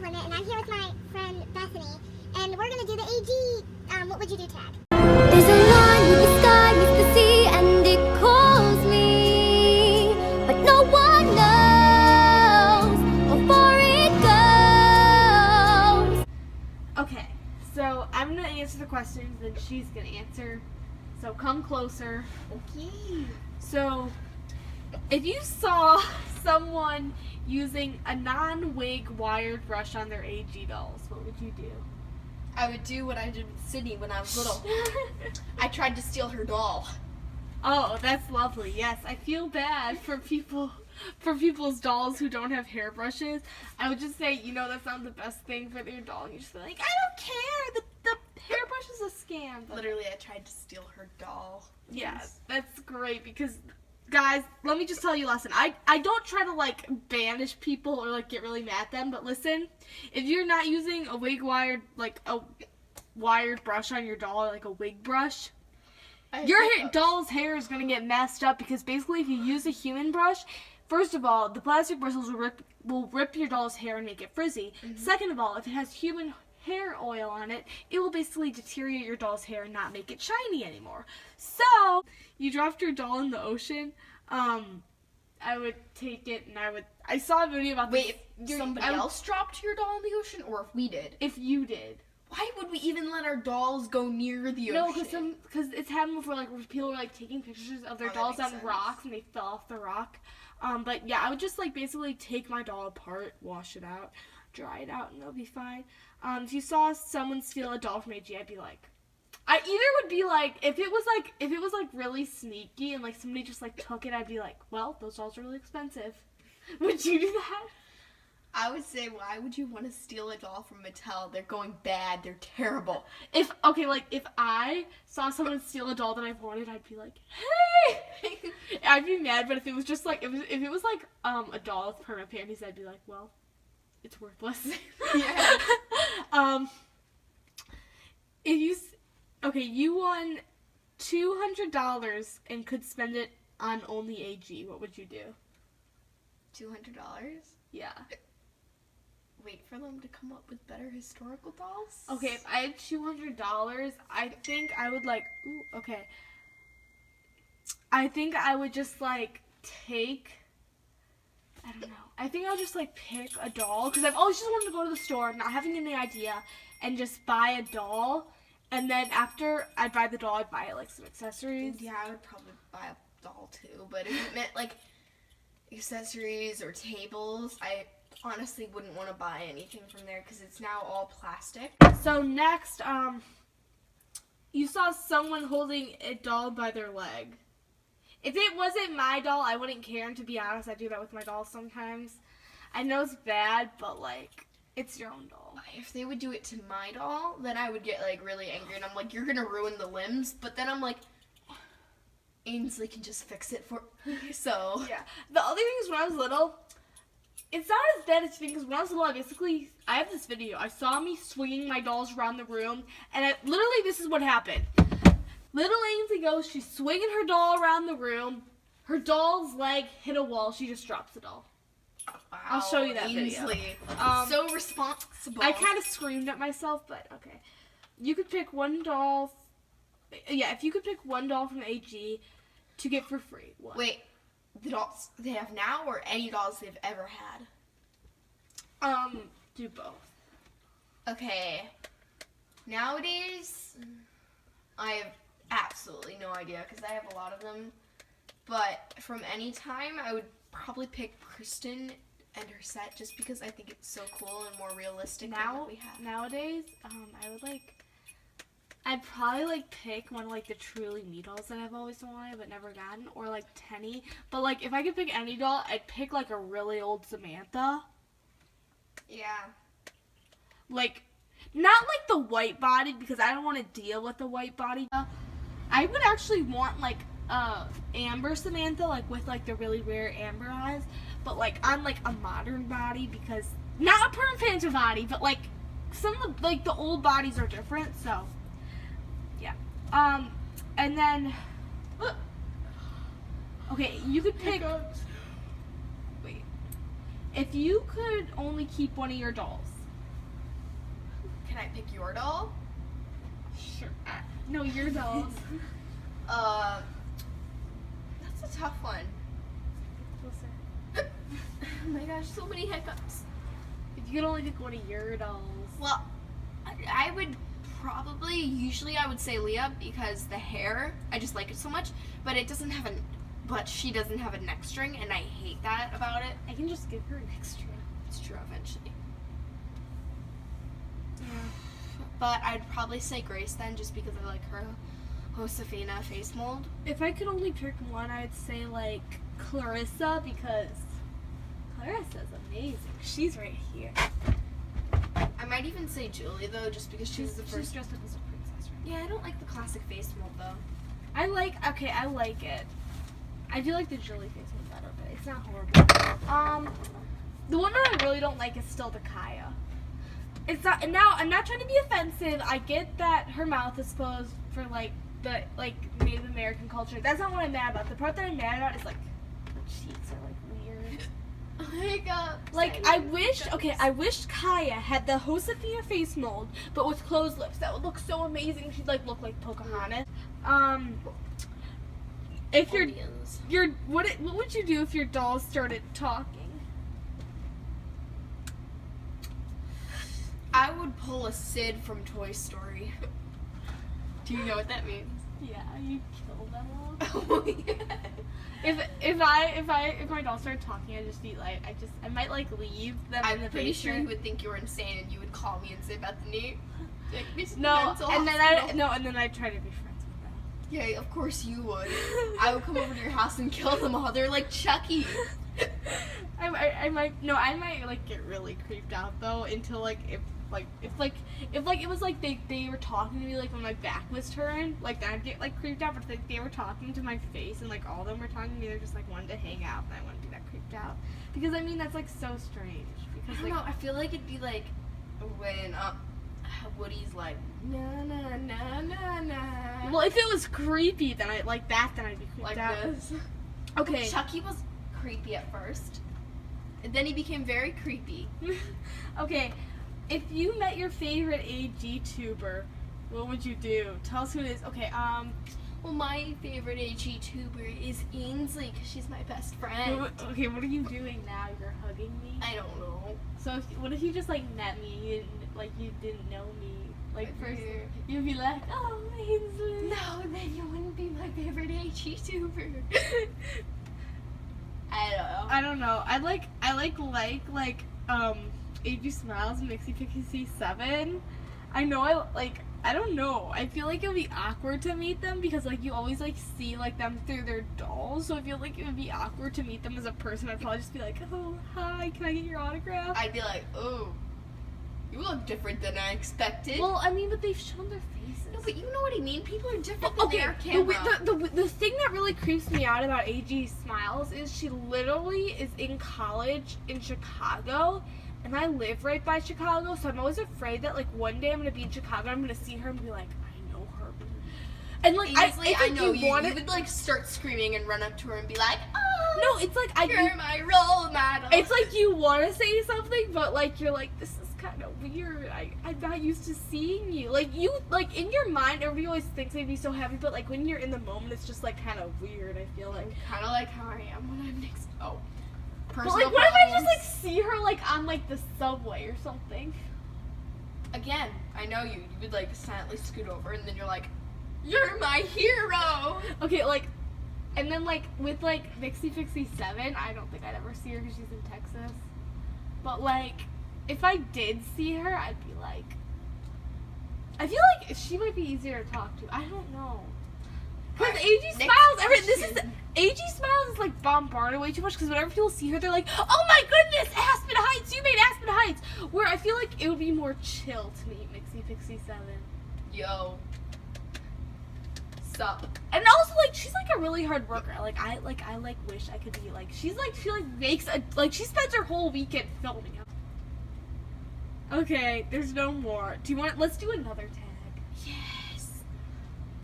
Limit, and I'm here with my friend Bethany, and we're gonna do the AG, what would you do tag. There's a line with the sky, with the sea, and it calls me, but no one knows how far it goes. Okay, so I'm gonna answer the questions, and she's gonna answer. So come closer. Okay. So, if you saw someone using a non-wig wired brush on their AG dolls, what would you do? I would do what I did with Sydney when I was little. I tried to steal her doll. Oh, that's lovely. Yes, I feel bad for people's dolls who don't have hairbrushes. I would just say, that's not the best thing for their doll. You just be like, I don't care. The hairbrush is a scam. But Literally, I tried to steal her doll. yeah, that's great because, guys, let me just tell you a lesson. I don't try to banish people or get really mad at them, but listen, if you're not using a wig wired brush on your doll, or a wig brush, your doll's hair is gonna get messed up because basically if you use a human brush, first of all, the plastic bristles will rip your doll's hair and make it frizzy. Mm-hmm. Second of all, if it has human hair oil on it, it will basically deteriorate your doll's hair and not make it shiny anymore. So, you dropped your doll in the ocean, I would take it and I saw a video about this. Wait, if somebody else dropped your doll in the ocean, or if we did? If you did. Why would we even let our dolls go near the No, ocean? because it's happened before, where people were taking pictures of their dolls on rocks and they fell off the rock. But yeah, I would just basically take my doll apart, wash it out, dry it out, and it'll be fine. If you saw someone steal a doll from AG, I'd be like, I either would be if it was really sneaky and somebody just took it, I'd be like, well, those dolls are really expensive. Would you do that? I would say, why would you want to steal a doll from Mattel? They're going bad. They're terrible. If I saw someone steal a doll that I wanted, I'd be like, hey! I'd be mad, but if it was just if it was a doll with permanent panties, I'd be like, well, it's worthless. Yeah. You won $200 and could spend it on only AG, what would you do? $200? Yeah. Wait for them to come up with better historical dolls? Okay, if I had $200, I think I would I think I would just take, I don't know. I think I'll just pick a doll because I've always just wanted to go to the store, not having any idea, and just buy a doll. And then after I buy the doll, I'd buy some accessories. Yeah, I would probably buy a doll too. But if it meant accessories or tables, I honestly wouldn't want to buy anything from there because it's now all plastic. So next, you saw someone holding a doll by their leg. If it wasn't my doll, I wouldn't care. And to be honest, I do that with my dolls sometimes. I know it's bad, but it's your own doll. If they would do it to my doll, then I would get really angry, and I'm like, you're gonna ruin the limbs. But then I'm like, Ainsley can just fix it for me. So yeah. The other thing is when I was little, it's not as bad as you think. Because when I was little, I have this video. I saw me swinging my dolls around the room, and literally this is what happened. Little Ainsley goes, she's swinging her doll around the room. Her doll's leg hit a wall. She just drops the doll. Wow, I'll show you that Ainsley. video. So responsible. I kind of screamed at myself, but okay. You could pick one doll. Yeah, if you could pick one doll from AG to get for free. What? Wait, the dolls they have now or any dolls they've ever had? Do both. Okay. Nowadays, I have absolutely no idea because I have a lot of them. But from any time, I would probably pick Kristen and her set just because I think it's so cool and more realistic than what we have. Nowadays, I'd probably pick one of the Truly Me dolls that I've always wanted but never gotten, or Tenny. But if I could pick any doll, I'd pick a really old Samantha. Yeah. Not the white bodied because I don't want to deal with the white body. I would actually want Amber Samantha, with the really rare amber eyes, but on a modern body because not a perfect body, but some of the old bodies are different, so yeah. And then okay, you could pick. Wait, if you could only keep one of your dolls, Can I pick your doll? Sure. No, your dolls. That's a tough one. Oh my gosh, so many hiccups. If you could only pick one of your dolls. Well, I would probably, usually I would say Leah because the hair, I just like it so much, but she doesn't have a neck string, and I hate that about it. I can just give her an extra. It's true eventually. Yeah. But I'd probably say Grace then, just because I like her Josefina face mold. If I could only pick one, I'd say like Clarissa, because Clarissa's amazing. She's right here. I might even say Julie though, just because she's the She's first. dressed up as a princess, right? Yeah, I don't like the classic face mold though. I like it. I do like the Julie face one better, but it's not horrible. The one that I really don't like is still the Kaya. It's not, and now I'm not trying to be offensive. I get that her mouth is supposed for like the Native American culture. That's not what I'm mad about. The part that I'm mad about is like her cheeks are like weird. Like I wish Kaya had the Josefina face mold, but with closed lips. That would look so amazing. She'd like look like Pocahontas. If what would you do if your doll started talking? I would pull a Sid from Toy Story. Do you know what that means? Yeah, you kill them all. Oh yeah. If my doll started talking, I'd just be like, I might like leave them in the I'm pretty sure you basement. would think you were insane, and you would call me and say, Bethany, take me to the No, mental and then hospital." I'd try to be friends with them. Yeah, of course you would. I would come over to your house and kill them all. They're like Chucky. I might like get really creeped out though until if it was like they were talking to me like when my back was turned, like then I'd get like creeped out. But if they were talking to my face and like all of them were talking to me, they're just like wanted to hang out, and I wouldn't be that creeped out because I mean that's like so strange. Because I don't know. I feel like it'd be like when Woody's like na na na na na. well, if it was creepy, then I'd be creeped Like out. this. Okay. Chucky was creepy at first, and then he became very creepy. Okay. If you met your favorite AG tuber, what would you do? Tell us who it is. Okay, Well, my favorite AG tuber is Ainsley because she's my best friend. what are you doing now? You're hugging me? I don't know. So what if you just like met me and you didn't know me? Like I'd first, be- you'd be like, oh, Ainsley. No, then you wouldn't be my favorite AG tuber. I don't know. I like AG Smiles and Mixie Pixie 7. I don't know. I feel like it would be awkward to meet them because like you always like see like them through their dolls. So I feel like it would be awkward to meet them as a person. I'd probably just be like, oh, hi, can I get your autograph? I'd be like, oh, you look different than I expected. Well, I mean, but they've shown their faces. No, but you know what I mean. People are different than their camera. The thing that really creeps me out about AG Smiles is she literally is in college in Chicago, and I live right by Chicago, so I'm always afraid that like one day I'm gonna be in Chicago, and I'm gonna see her and be like, I know her. And like Honestly, I know you. want You would like start screaming and run up to her and be like, oh, No, it's like you're my role model. It's like you want to say something, but like you're like, this is kind of weird. I'm not used to seeing you. Like you, like in your mind, everybody always thinks they'd be so happy, but like when you're in the moment, it's just like kind of weird. I feel like. Kind of like how I am when I'm next. Oh. But Personal like, what if I just problems. like see her like on like the subway or something? Again, I know you. You would like silently scoot over, and then you're like, you're my hero. Okay, like, and then like with like Mixie Pixie 7, I don't think I'd ever see her because she's in Texas. But like, if I did see her, I'd be like, I feel like she might be easier to talk to. I don't know. Because Alright, AG next Smiles, question. AG Smiles is like bombarded way too much because whenever people see her, they're like, oh my goodness, Aspen Heights, you made Aspen Heights. Where I feel like it would be more chill to meet Mixie Pixie 7. Yo. Sup. And also, like, she's like a really hard worker. I wish I could be like, she makes she spends her whole weekend filming. Okay, there's no more. Let's do another tag.